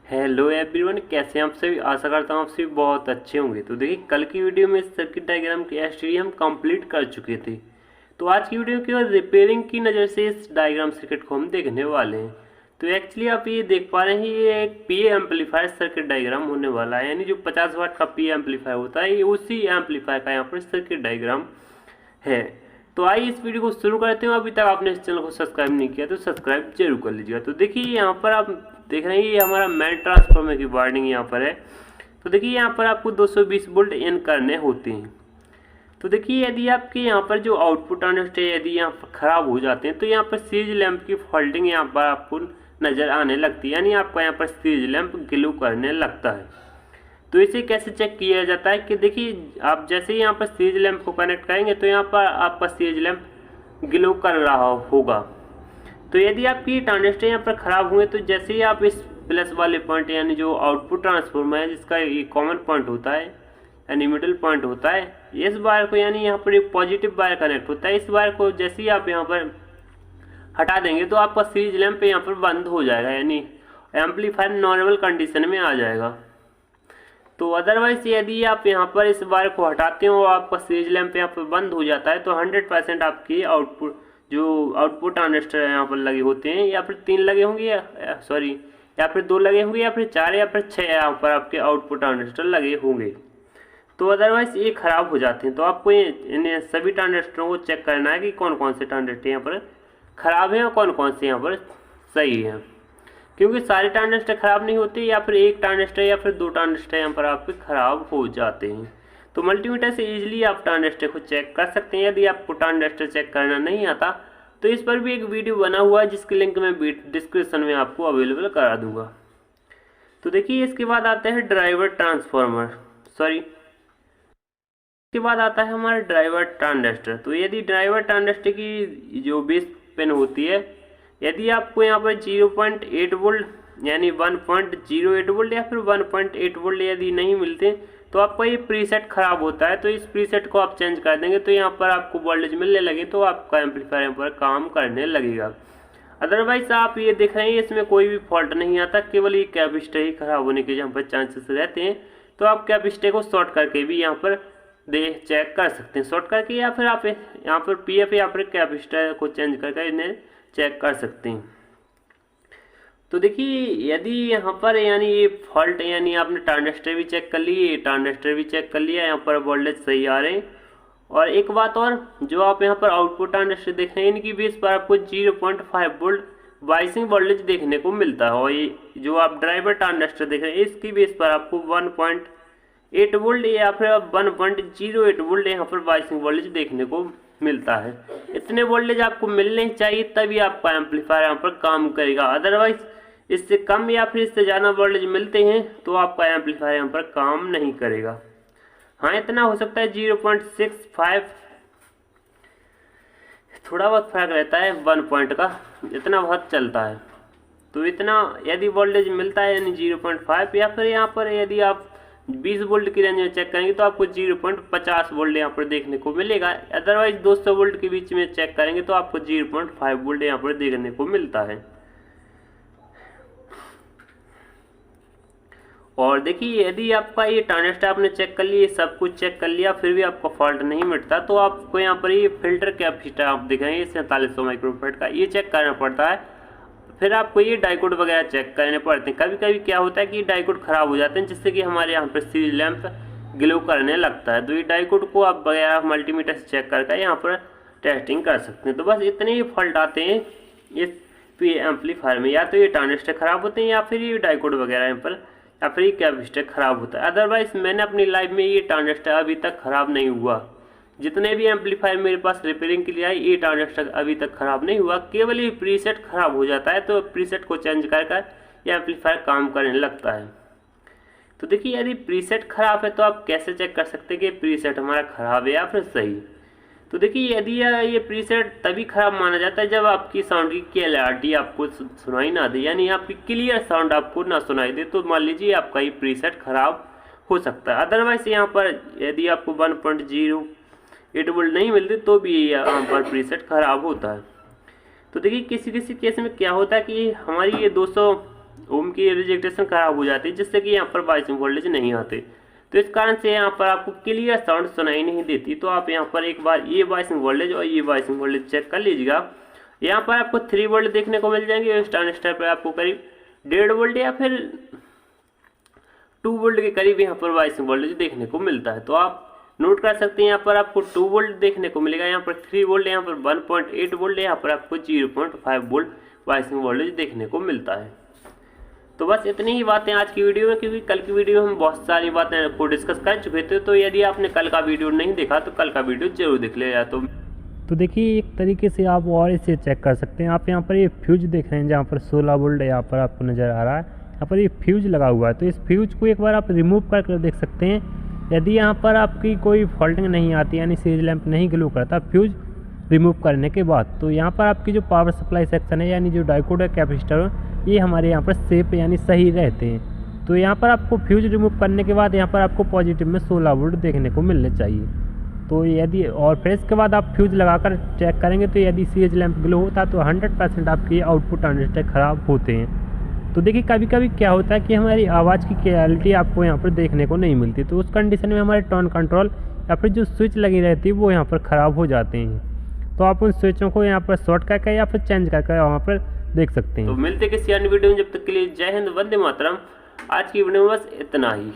Hello everyone, कैसे हैं आप सभी। आशा करता हूँ आप सभी बहुत अच्छे होंगे। तो देखिए, कल की वीडियो में सर्किट डायग्राम की एसटीडी हम कंप्लीट कर चुके थे। तो आज की वीडियो केवल रिपेयरिंग की नज़र से इस डायग्राम सर्किट को हम देखने वाले हैं। तो एक्चुअली आप ये देख पा रहे हैं, ये एक पीए एम्पलीफायर सर्किट डायग्राम होने वाला है। यानी जो 50 वाट का पीए एम्पलीफायर होता है, ये उसी एम्पलीफायर का यहाँ पर सर्किट डायग्राम है। तो आइए इस वीडियो को शुरू करते हैं। अभी तक आपने इस चैनल को सब्सक्राइब नहीं किया तो सब्सक्राइब जरूर कर लीजिएगा। तो देखिए, यहाँ पर आप देख रहे हैं, ये हमारा मेन ट्रांसफार्मर की वायरिंग यहाँ पर है। तो देखिए, यहाँ पर आपको 220 वोल्ट इन करने होते हैं। तो देखिए, यदि आपके यहाँ पर जो आउटपुट ट्रांजिस्टर यदि यहाँ पर ख़राब हो जाते हैं तो यहाँ पर सीरीज लैंप की फॉल्टिंग यहाँ पर आपको नज़र आने लगती है। यानी आपका यहाँ पर सीरीज लैंप ग्लो करने लगता है। तो इसे कैसे चेक किया जाता है कि देखिए, आप जैसे ही यहाँ पर सीरीज लैंप को कनेक्ट करेंगे तो यहाँ पर आपका सीरीज लैंप ग्लो कर रहा होगा। तो यदि आपकी ट्रांजिस्टर यहाँ पर ख़राब हुए तो जैसे ही आप इस प्लस वाले पॉइंट यानी जो आउटपुट ट्रांसफार्मर है, जिसका ये कॉमन पॉइंट होता है यानी मिडिल पॉइंट होता है, इस वायर को यानी यहाँ पर एक पॉजिटिव वायर कनेक्ट होता है, इस वायर को जैसे ही आप यहाँ पर हटा देंगे तो आपका सीरीज लैंप यहाँ पर बंद हो जाएगा। यानी एम्पलीफायर नॉर्मल कंडीशन में आ जाएगा। तो अदरवाइज यदि आप यहाँ पर इस वायर को हटाते हो और आपका सीरीज लैंप यहाँ पर बंद हो जाता है तो 100% आपकी आउटपुट ट्रांजिस्टर यहाँ पर लगे होते हैं, या फिर 3 लगे होंगे या फिर 2 लगे होंगे, या फिर 4 या फिर 6 यहाँ पर आपके आउटपुट ट्रांजिस्टर लगे होंगे। तो अदरवाइज ये खराब हो जाते हैं। तो आपको इन सभी ट्रांजिस्टरों को चेक करना है कि कौन कौन से ट्रांजिस्टर यहाँ पर खराब हैं और कौन कौन से यहाँ पर सही हैं। क्योंकि सारे ट्रांजिस्टर खराब नहीं होते, या फिर एक ट्रांजिस्टर या फिर 2 ट्रांजिस्टर यहाँ पर आपके खराब हो जाते हैं। तो मल्टीमीटर से इजीली आप ट्रांजिस्टर को चेक कर सकते हैं। यदि आपको ट्रांजिस्टर चेक करना नहीं आता तो इस पर भी एक वीडियो बना हुआ है, जिसकी लिंक मैं डिस्क्रिप्शन में आपको अवेलेबल करा दूंगा। तो देखिए, इसके बाद आता है ड्राइवर ट्रांसफार्मर इसके बाद आता है हमारा ड्राइवर ट्रांजिस्टर। तो यदि ड्राइवर ट्रांजिस्टर की जो बेस पिन होती है, यदि आपको यहाँ पर 0.8 वोल्ट यानी 1.08 वोल्ट या फिर 1.8 वोल्ट यदि नहीं मिलते तो आपका ये प्रीसेट खराब होता है। तो इस प्रीसेट को आप चेंज कर देंगे तो यहाँ पर आपको वोल्टेज मिलने लगे तो आपका एम्पलीफायर यहाँ पर काम करने लगेगा। अदरवाइज आप ये देख रहे हैं, इसमें कोई भी फॉल्ट नहीं आता, केवल ये कैपेसिटर ही खराब होने के यहाँ पर चांसेस रहते हैं। तो आप कैपेसिटर को शॉर्ट करके भी यहाँ पर चेक कर सकते हैं, शॉर्ट करके, या फिर आप यहाँ पर पीएफ या फिर कैपेसिटर को चेंज करके इन्हें चेक कर सकते हैं। तो देखिए, यदि यहाँ पर यानी ये फॉल्ट यानी आपने ट्रांजिस्टर भी चेक कर लिए, ट्रांजिस्टर भी चेक कर लिया, यहाँ पर वोल्टेज सही आ रहे हैं। और एक बात और, जो आप यहाँ पर आउटपुट ट्रांजिस्टर देख रहे हैं, इनकी बेस पर आपको 0.5 वोल्ट वाइसिंग वोल्टेज देखने को मिलता है। और ये जो आप ड्राइवर ट्रांजिस्टर देख रहे हैं, इसकी बेस पर आपको 1.8 वोल्ट या फिर 1.08 वोल्ट यहाँ पर वाइसिंग वोल्टेज देखने को मिलता है। इतने वोल्टेज आपको मिलने चाहिए, तभी आपका एम्पलीफायर यहाँ पर काम करेगा। अदरवाइज इससे कम या फिर इससे ज़्यादा वोल्टेज मिलते हैं तो आपका एम्पलीफायर यहाँ पर काम नहीं करेगा। हाँ, इतना हो सकता है 0.65, थोड़ा बहुत फर्क रहता है 1 पॉइंट का, इतना बहुत चलता है। तो इतना यदि वोल्टेज मिलता है यानी 0.5, या फिर यहाँ पर यदि आप 20 वोल्ट की रेंज में चेक करेंगे तो आपको 0.50 वोल्ट यहाँ पर देखने को मिलेगा। अदरवाइज 200 वोल्ट के बीच में चेक करेंगे तो आपको 0.5 वोल्ट यहाँ पर देखने को मिलता है। और देखिए, यदि आपका ये ट्रांजिस्टर आपने चेक कर लिया, सब कुछ चेक कर लिया, फिर भी आपका फॉल्ट नहीं मिटता तो आपको यहाँ पर ये फिल्टर कैपेसिटर आप देख रहे हैं 4700 माइक्रोफैराड का, ये चेक करना पड़ता है। फिर आपको ये डाइकोड वगैरह चेक करने पड़ते हैं। कभी कभी क्या होता है कि डाइकोड खराब हो जाते हैं, जिससे कि हमारे यहाँ पर सीरीज लैंप ग्लो करने लगता है। तो ये डाइकोड को आप वगैरह मल्टीमीटर से चेक करके यहाँ पर टेस्टिंग कर सकते हैं। तो बस इतने ही फॉल्ट आते हैं इस एम्पलीफायर में, या तो ये ट्रांजिस्टर खराब होते हैं, या फिर ये डाइकोड वगैरह यहाँ पर, या फिर ये कैपेसिटर खराब होता है। अदरवाइज मैंने अपनी लाइफ में ये ट्रांजिस्टर अभी तक खराब नहीं हुआ। जितने भी एम्पलीफायर मेरे पास रिपेयरिंग के लिए आए, ये ट्रांजिस्टर अभी तक खराब नहीं हुआ। केवल ये प्रीसेट खराब हो जाता है, तो प्रीसेट को चेंज कर ये एम्पलीफायर काम करने लगता है। तो देखिए, यदि प्रीसेट खराब है तो आप कैसे चेक कर सकते हैं कि प्रीसेट हमारा खराब है या फिर सही। तो देखिए, यदि ये प्रीसेट तभी खराब माना जाता है जब आपकी साउंड की क्लैरिटी आपको सुनाई ना दे, यानी आपकी क्लियर साउंड आपको ना सुनाई दे, तो मान लीजिए आपका ये प्रीसेट खराब हो सकता है। अदरवाइज यहाँ पर यदि आपको 1.08 वोल्ट नहीं मिलते तो भी यहाँ पर प्रीसेट खराब होता है। तो देखिए, किसी किसी केस में क्या होता है कि हमारी ये 200 ओम की रिजेक्टेशन खराब हो जाती है, जिससे कि यहाँ पर बायसिंग वोल्टेज नहीं आते। तो इस कारण से यहाँ पर आपको क्लियर साउंड सुनाई नहीं देती। तो आप यहाँ पर एक बार ये बायसिंग वोल्टेज और ये बायसिंग वोल्टेज चेक कर लीजिएगा। यहाँ पर आपको 3 वोल्ट देखने को मिल जाएंगे, इस ट्रांजिस्टर पर आपको करीब 1.5 वोल्ट या फिर 2 वोल्ट के करीब यहाँ पर बायसिंग वोल्टेज देखने को मिलता है। तो आप नोट कर सकते हैं, यहाँ पर आपको 2 वोल्ट देखने को मिलेगा, यहाँ पर 3 वोल्ट, यहाँ पर 1.8 वोल्ट, यहाँ पर आपको 0.5 वोल्ट बायसिंग वोल्टेज देखने को मिलता है। तो बस इतनी ही बातें आज की वीडियो में, क्योंकि कल की वीडियो में हम बहुत सारी बातें को डिस्कस कर चुके थे। तो यदि आपने कल का वीडियो नहीं देखा तो कल का वीडियो जरूर देख लिया। तो देखिए एक तरीके से आप और इसे चेक कर सकते हैं। आप यहाँ पर ये फ्यूज देख रहे हैं, जहाँ पर 16 वोल्ट यहाँ पर आपको नज़र आ रहा है, यहाँ पर ये फ्यूज लगा हुआ है। तो इस फ्यूज को एक बार आप रिमूव करके देख सकते हैं। यदि यहाँ पर आपकी कोई फॉल्टिंग नहीं आती, यानी सीरीज लैंप नहीं ग्लो करता फ्यूज रिमूव करने के बाद, तो यहाँ पर आपकी जो पावर सप्लाई सेक्शन है, यानी जो डायोड है, कैपेसिटर है, ये हमारे यहाँ पर सेफ यानी सही रहते हैं। तो यहाँ पर आपको फ्यूज रिमूव करने के बाद यहाँ पर आपको पॉजिटिव में 16 वोल्ट देखने को मिलने चाहिए। तो यदि और फिर इसके बाद आप फ्यूज लगाकर चेक करेंगे, तो यदि सीरीज लैंप ग्लो होता तो 100% आपकी आउटपुट ट्रांजिस्टर ख़राब होते हैं। तो देखिए कभी कभी क्या होता है कि हमारी आवाज़ की क्लैरिटी आपको यहाँ पर देखने को नहीं मिलती। तो उस कंडीशन में हमारे टोन कंट्रोल या फिर जो स्विच लगी रहती है वो यहाँ पर ख़राब हो जाते हैं। तो आप उन स्विचों को यहाँ पर शॉर्ट करके या फिर चेंज करके वहाँ पर देख सकते हैं। तो मिलते किसी अन्य वीडियो में, जब तक के लिए जय हिंद, वंदे मातरम। आज की वीडियो में बस इतना ही।